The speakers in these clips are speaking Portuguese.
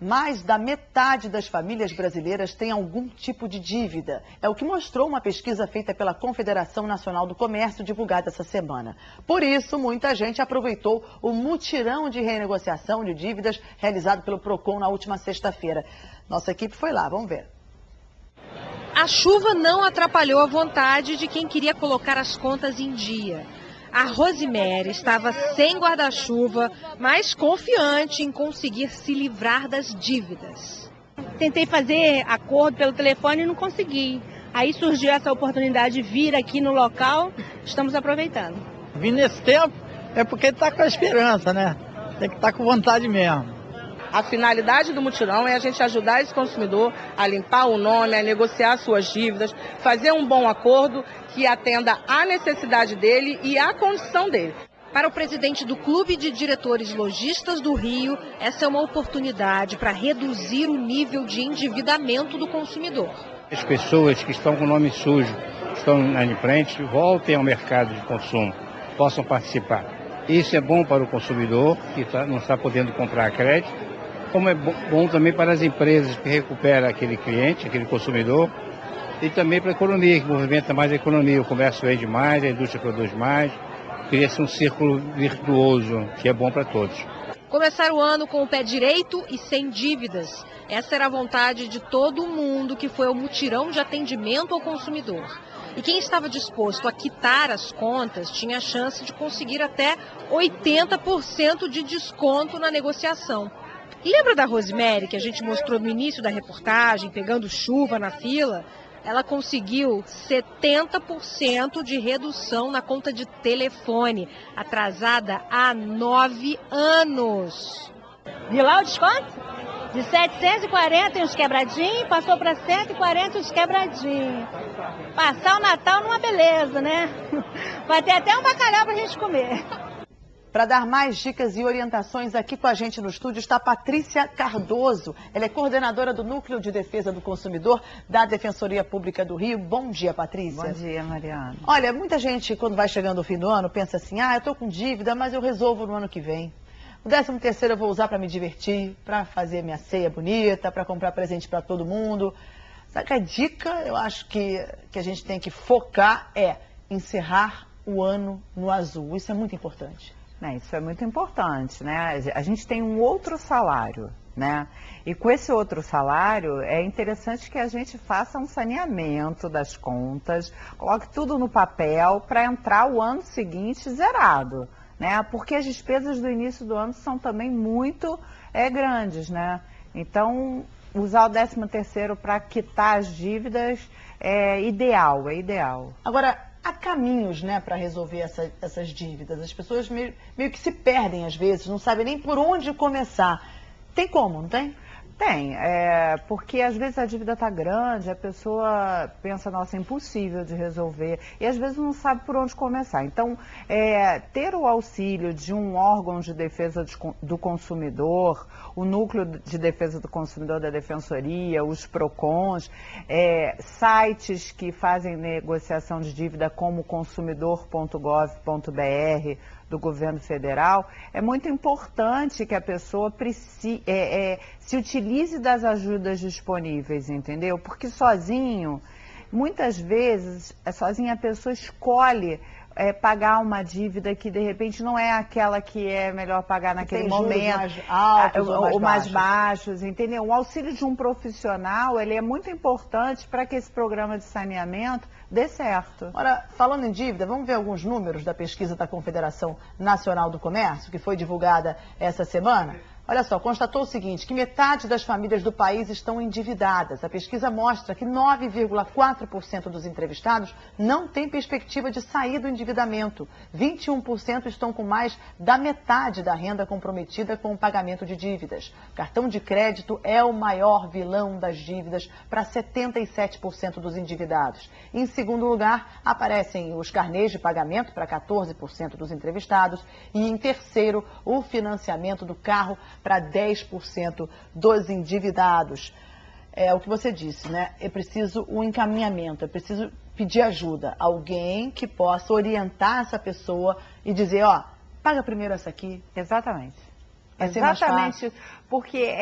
mais da metade das famílias brasileiras tem algum tipo de dívida. É o que mostrou uma pesquisa feita pela Confederação Nacional do Comércio, divulgada essa semana. Por isso, muita gente aproveitou o mutirão de renegociação de dívidas realizado pelo Procon na última sexta-feira. Nossa equipe foi lá, vamos ver. A chuva não atrapalhou a vontade de quem queria colocar as contas em dia. A Rosemary estava sem guarda-chuva, mas confiante em conseguir se livrar das dívidas. Tentei fazer acordo pelo telefone e não consegui. Aí surgiu essa oportunidade de vir aqui no local, estamos aproveitando. Vim nesse tempo é porque está com a esperança, né? Tem que estar com vontade mesmo. A finalidade do mutirão é a gente ajudar esse consumidor a limpar o nome, a negociar suas dívidas, fazer um bom acordo que atenda à necessidade dele e à condição dele. Para o presidente do Clube de Diretores Lojistas do Rio, essa é uma oportunidade para reduzir o nível de endividamento do consumidor. As pessoas que estão com o nome sujo, que estão inadimplentes, voltem ao mercado de consumo, possam participar. Isso é bom para o consumidor, que não está podendo comprar a crédito, como é bom também para as empresas que recuperam aquele cliente, aquele consumidor, e também para a economia, que movimenta mais a economia. O comércio vende mais, a indústria produz mais, cria-se um círculo virtuoso, que é bom para todos. Começar o ano com o pé direito e sem dívidas. Essa era a vontade de todo mundo que foi ao mutirão de atendimento ao consumidor. E quem estava disposto a quitar as contas tinha a chance de conseguir até 80% de desconto na negociação. Lembra da Rosemary, que a gente mostrou no início da reportagem, pegando chuva na fila? Ela conseguiu 70% de redução na conta de telefone, atrasada há 9 anos. Viu lá o desconto? De 740 e uns quebradinhos, passou para 140 e uns quebradinhos. Passar o Natal numa beleza, né? Vai ter até um bacalhau para a gente comer. Para dar mais dicas e orientações, aqui com a gente no estúdio está Patrícia Cardoso. Ela é coordenadora do Núcleo de Defesa do Consumidor da Defensoria Pública do Rio. Bom dia, Patrícia. Bom dia, Mariana. Olha, muita gente, quando vai chegando o fim do ano, pensa assim, eu estou com dívida, mas eu resolvo no ano que vem. O 13º eu vou usar para me divertir, para fazer minha ceia bonita, para comprar presente para todo mundo. Só que a dica, eu acho que a gente tem que focar é encerrar o ano no azul. Isso é muito importante. Isso é muito importante, né? A gente tem um outro salário, né? E com esse outro salário, é interessante que a gente faça um saneamento das contas, coloque tudo no papel para entrar o ano seguinte zerado, né? Porque as despesas do início do ano são também muito grandes, né? Então, usar o 13º para quitar as dívidas é ideal. Agora, há caminhos, né, para resolver essas dívidas. As pessoas meio que se perdem às vezes, não sabem nem por onde começar. Tem como, não tem? Tem, porque às vezes a dívida está grande, a pessoa pensa, nossa, é impossível de resolver, e às vezes não sabe por onde começar. Então, ter o auxílio de um órgão de defesa do consumidor, o Núcleo de Defesa do Consumidor da Defensoria, os PROCONs, sites que fazem negociação de dívida como consumidor.gov.br, do governo federal, é muito importante que a pessoa se utilize das ajudas disponíveis, entendeu? Porque sozinho, muitas vezes, sozinha a pessoa escolhe pagar uma dívida que de repente não é aquela que é melhor pagar naquele momento, mais altos ou mais baixos, entendeu? O auxílio de um profissional, ele é muito importante para que esse programa de saneamento dê certo. Ora, falando em dívida, vamos ver alguns números da pesquisa da Confederação Nacional do Comércio, que foi divulgada essa semana? Olha só, constatou o seguinte, que metade das famílias do país estão endividadas. A pesquisa mostra que 9,4% dos entrevistados não têm perspectiva de sair do endividamento. 21% estão com mais da metade da renda comprometida com o pagamento de dívidas. Cartão de crédito é o maior vilão das dívidas para 77% dos endividados. Em segundo lugar, aparecem os carnês de pagamento para 14% dos entrevistados. E em terceiro, o financiamento do carro para 10% dos endividados. É o que você disse, né? É preciso um encaminhamento, é preciso pedir ajuda. Alguém que possa orientar essa pessoa e dizer, paga primeiro essa aqui. Exatamente. Vai ser mais Exatamente, fácil. porque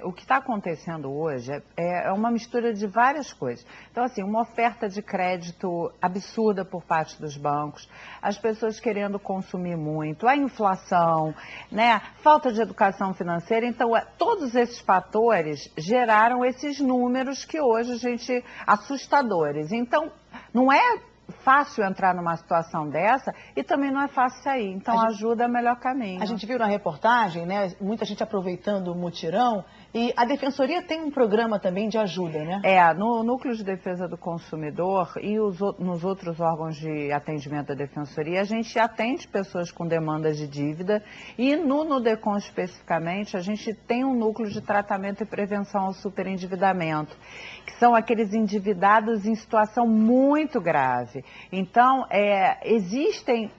o que está acontecendo hoje é uma mistura de várias coisas. Então, assim, uma oferta de crédito absurda por parte dos bancos, as pessoas querendo consumir muito, a inflação, né, falta de educação financeira. Então, todos esses fatores geraram esses números que hoje assustadores. Então, não é fácil entrar numa situação dessa e também não é fácil sair. Então, ajuda é o melhor caminho. A gente viu na reportagem, né, muita gente aproveitando o mutirão, e a Defensoria tem um programa também de ajuda, né? No Núcleo de Defesa do Consumidor e nos outros órgãos de atendimento da Defensoria, a gente atende pessoas com demandas de dívida, e no Nudecon especificamente, a gente tem um núcleo de tratamento e prevenção ao superendividamento, que são aqueles endividados em situação muito grave. Então, existem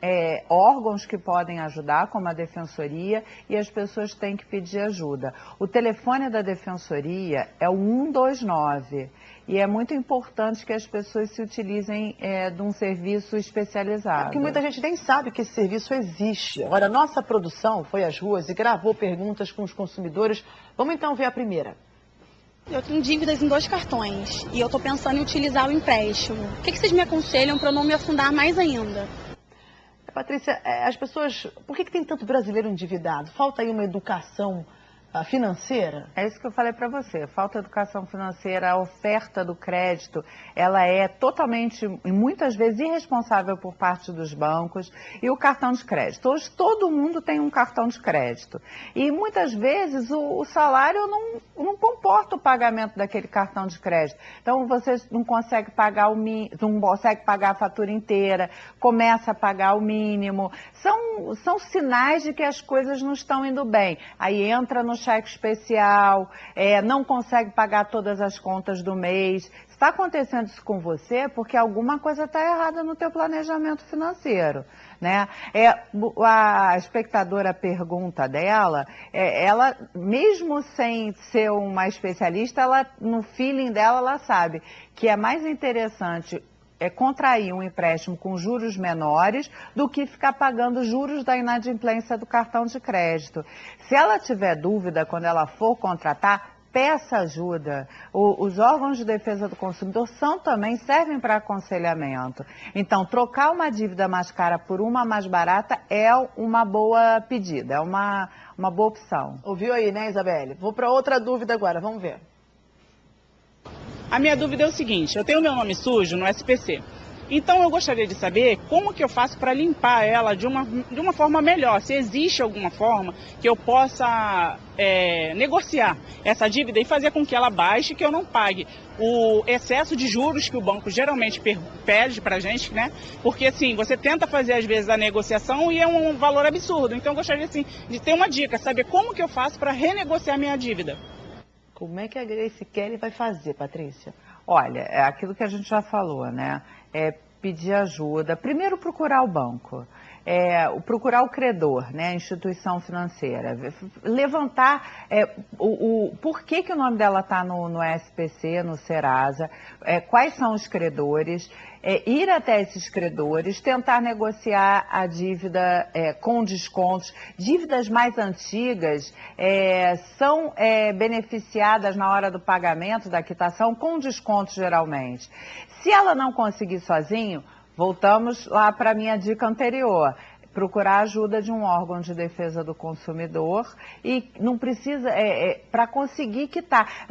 órgãos que podem ajudar, como a Defensoria, e as pessoas têm que pedir ajuda. O telefone da Defensoria é o 129, e é muito importante que as pessoas se utilizem de um serviço especializado. Porque muita gente nem sabe que esse serviço existe. Agora, a nossa produção foi às ruas e gravou perguntas com os consumidores. Vamos então ver a primeira. Eu tenho dívidas em 2 cartões e eu estou pensando em utilizar o empréstimo. O que vocês me aconselham para eu não me afundar mais ainda? Patrícia, as pessoas... Por que tem tanto brasileiro endividado? Falta aí uma educação financeira? É isso que eu falei para você, falta educação financeira, a oferta do crédito, ela é totalmente, e muitas vezes, irresponsável por parte dos bancos, e o cartão de crédito. Hoje todo mundo tem um cartão de crédito, e muitas vezes o salário não comporta o pagamento daquele cartão de crédito. Então você não consegue pagar não consegue pagar a fatura inteira, começa a pagar o mínimo. São sinais de que as coisas não estão indo bem. Aí entra no cheque especial, não consegue pagar todas as contas do mês. Se está acontecendo isso com você, porque alguma coisa está errada no teu planejamento financeiro, né? A espectadora pergunta dela, ela, mesmo sem ser uma especialista, no feeling dela, ela sabe que é mais interessante contrair um empréstimo com juros menores do que ficar pagando juros da inadimplência do cartão de crédito. Se ela tiver dúvida quando ela for contratar, peça ajuda. Os órgãos de defesa do consumidor também servem para aconselhamento. Então, trocar uma dívida mais cara por uma mais barata é uma boa pedida, é uma boa opção. Ouviu aí, né, Isabelle? Vou para outra dúvida agora, vamos ver. A minha dúvida é o seguinte, eu tenho meu nome sujo no SPC, então eu gostaria de saber como que eu faço para limpar ela de uma forma melhor, se existe alguma forma que eu possa negociar essa dívida e fazer com que ela baixe, que eu não pague o excesso de juros que o banco geralmente pede para a gente, né? Porque assim, você tenta fazer às vezes a negociação e é um valor absurdo, então eu gostaria assim, de ter uma dica, saber como que eu faço para renegociar minha dívida. Como é que a Grace Kelly vai fazer, Patrícia? Olha, é aquilo que a gente já falou, né? Pedir ajuda. Primeiro, procurar o banco. Procurar o credor, né? A instituição financeira. Levantar por que o nome dela está no SPC, no Serasa, quais são os credores, ir até esses credores, tentar negociar a dívida com descontos. Dívidas mais antigas são beneficiadas na hora do pagamento da quitação com descontos geralmente. Se ela não conseguir sozinho, voltamos lá para a minha dica anterior. Procurar a ajuda de um órgão de defesa do consumidor e não precisa, para conseguir quitar.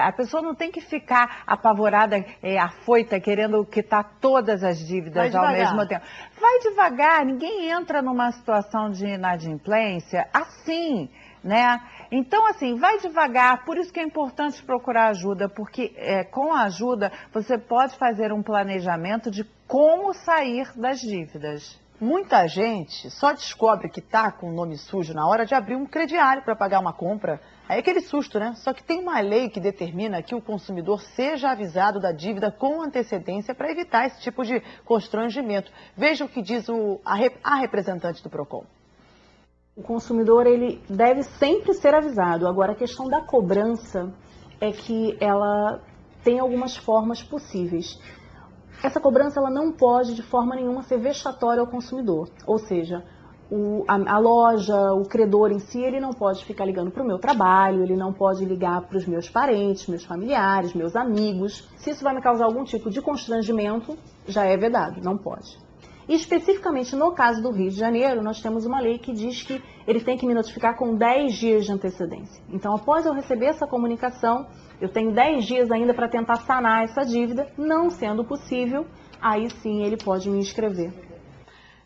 A pessoa não tem que ficar apavorada, afoita, querendo quitar todas as dívidas ao mesmo tempo. Vai devagar, ninguém entra numa situação de inadimplência assim, né? Então, assim, vai devagar, por isso que é importante procurar ajuda, porque com a ajuda você pode fazer um planejamento de como sair das dívidas. Muita gente só descobre que está com o nome sujo na hora de abrir um crediário para pagar uma compra. Aí é aquele susto, né? Só que tem uma lei que determina que o consumidor seja avisado da dívida com antecedência para evitar esse tipo de constrangimento. Veja o que diz a representante do PROCON. O consumidor, ele deve sempre ser avisado. Agora, a questão da cobrança é que ela tem algumas formas possíveis. Essa cobrança ela não pode, de forma nenhuma, ser vexatória ao consumidor. Ou seja, a loja, o credor em si, ele não pode ficar ligando para o meu trabalho, ele não pode ligar para os meus parentes, meus familiares, meus amigos. Se isso vai me causar algum tipo de constrangimento, já é vedado, não pode. E especificamente no caso do Rio de Janeiro, nós temos uma lei que diz que ele tem que me notificar com 10 dias de antecedência. Então, após eu receber essa comunicação, eu tenho 10 dias ainda para tentar sanar essa dívida, não sendo possível, aí sim ele pode me inscrever.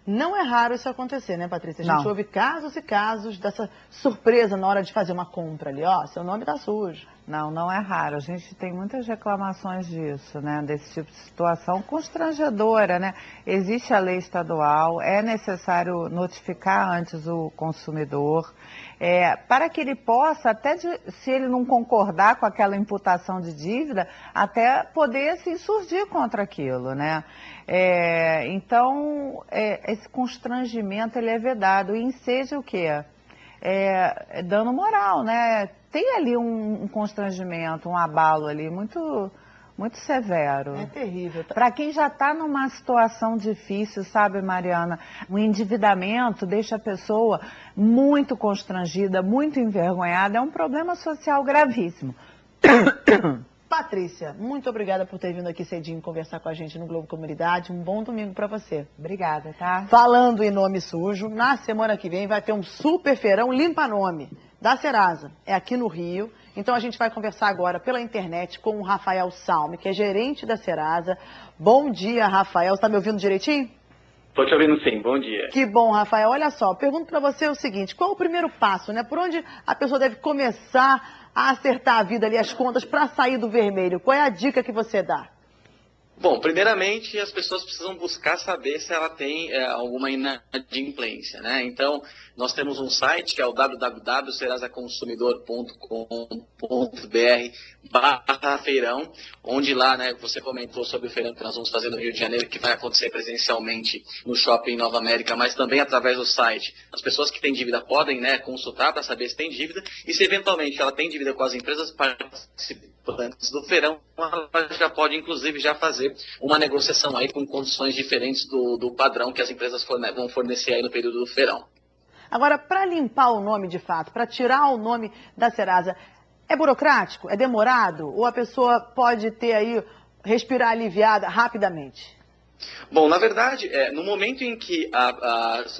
Não é raro isso acontecer, né, Patrícia? A gente ouve casos e casos dessa surpresa na hora de fazer uma compra ali. Ó, seu nome tá sujo. Não, não é raro. A gente tem muitas reclamações disso, né? Desse tipo de situação constrangedora, né? Existe a lei estadual, é necessário notificar antes o consumidor, para que ele possa, até se ele não concordar com aquela imputação de dívida, até poder se insurgir contra aquilo, né? Então, esse constrangimento ele é vedado. E enseja o quê? Dano moral, né? Tem ali um constrangimento, um abalo ali muito, muito severo. É terrível. Para quem já está numa situação difícil, sabe, Mariana, o endividamento deixa a pessoa muito constrangida, muito envergonhada. É um problema social gravíssimo. Patrícia, muito obrigada por ter vindo aqui cedinho conversar com a gente no Globo Comunidade. Um bom domingo para você. Obrigada, tá? Falando em nome sujo, na semana que vem vai ter um super feirão limpa-nome da Serasa. É aqui no Rio. Então a gente vai conversar agora pela internet com o Rafael Salme, que é gerente da Serasa. Bom dia, Rafael. Está me ouvindo direitinho? Estou te ouvindo sim, bom dia. Que bom, Rafael. Olha só, pergunto para você o seguinte, qual é o primeiro passo, né? Por onde a pessoa deve começar a acertar a vida ali, as contas, para sair do vermelho? Qual é a dica que você dá? Bom, primeiramente as pessoas precisam buscar saber se ela tem alguma inadimplência, né? Então, nós temos um site que é o www.serasaconsumidor.com.br/feirão, onde lá, né, você comentou sobre o feirão que nós vamos fazer no Rio de Janeiro, que vai acontecer presencialmente no Shopping Nova América, mas também através do site. As pessoas que têm dívida podem, né, consultar para saber se tem dívida e se eventualmente ela tem dívida com as empresas participantes do feirão, ela já pode inclusive já fazer uma negociação aí com condições diferentes do padrão que as empresas vão fornecer aí no período do feirão. Agora, para limpar o nome de fato, para tirar o nome da Serasa, é burocrático? É demorado? Ou a pessoa pode ter aí, respirar aliviada rapidamente? Bom, na verdade, no momento em que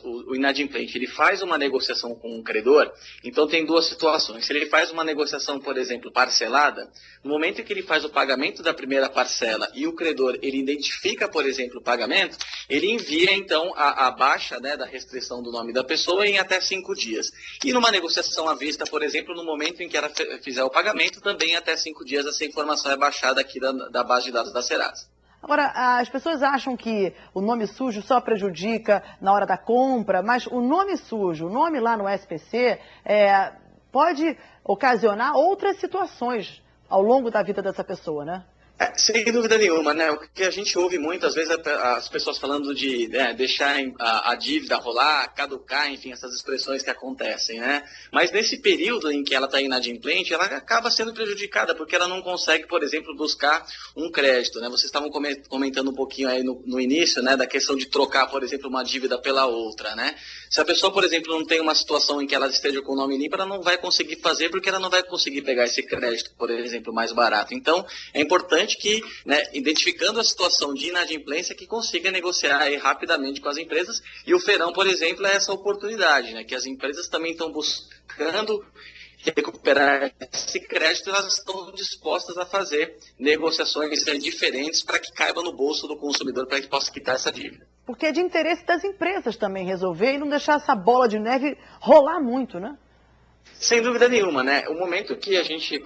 o inadimplente ele faz uma negociação com o credor, então tem duas situações. Se ele faz uma negociação, por exemplo, parcelada, no momento em que ele faz o pagamento da primeira parcela e o credor ele identifica, por exemplo, o pagamento, ele envia então a baixa, né, da restrição do nome da pessoa em até 5 dias. E numa negociação à vista, por exemplo, no momento em que ela fizer o pagamento, também até 5 dias essa informação é baixada aqui da base de dados da Serasa. Agora, as pessoas acham que o nome sujo só prejudica na hora da compra, mas o nome sujo, o nome lá no SPC, pode ocasionar outras situações ao longo da vida dessa pessoa, né? Sem dúvida nenhuma, né? O que a gente ouve muitas vezes as pessoas falando de deixar a dívida rolar, caducar, enfim, essas expressões que acontecem, né? Mas nesse período em que ela está inadimplente, ela acaba sendo prejudicada, porque ela não consegue, por exemplo, buscar um crédito, né? Vocês estavam comentando um pouquinho aí no início, né, da questão de trocar, por exemplo, uma dívida pela outra, né? Se a pessoa, por exemplo, não tem uma situação em que ela esteja com o nome limpo, ela não vai conseguir fazer, porque ela não vai conseguir pegar esse crédito, por exemplo, mais barato. Então, é importante que, né, identificando a situação de inadimplência, que consiga negociar aí rapidamente com as empresas. E o feirão, por exemplo, é essa oportunidade, né, que as empresas também estão buscando recuperar esse crédito, elas estão dispostas a fazer negociações diferentes para que caiba no bolso do consumidor, para que possa quitar essa dívida. Porque é de interesse das empresas também resolver e não deixar essa bola de neve rolar muito, né? Sem dúvida nenhuma, né? O momento que a gente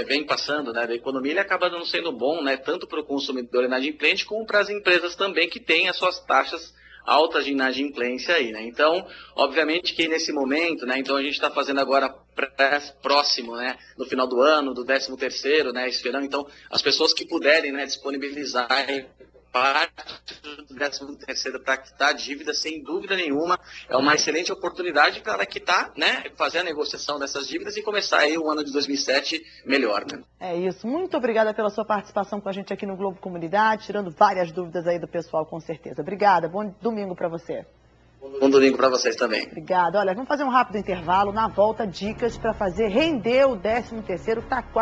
vem passando, né, da economia, ele acaba não sendo bom, né, tanto para o consumidor inadimplente como para as empresas também que têm as suas taxas altas de inadimplência aí, né? Então, obviamente que nesse momento, né, então a gente está fazendo agora próximo, né, no final do ano, do 13º, né, esse verão, então as pessoas que puderem, né, disponibilizar parte do 13º para quitar a dívida, sem dúvida nenhuma, é uma excelente oportunidade para ela quitar, né, fazer a negociação dessas dívidas e começar aí o ano de 2007 melhor, né? É isso. Muito obrigada pela sua participação com a gente aqui no Globo Comunidade, tirando várias dúvidas aí do pessoal, com certeza. Obrigada. Bom domingo para você. Bom domingo para vocês também. Obrigada. Olha, vamos fazer um rápido intervalo. Na volta, dicas para fazer render o 13º, que está quase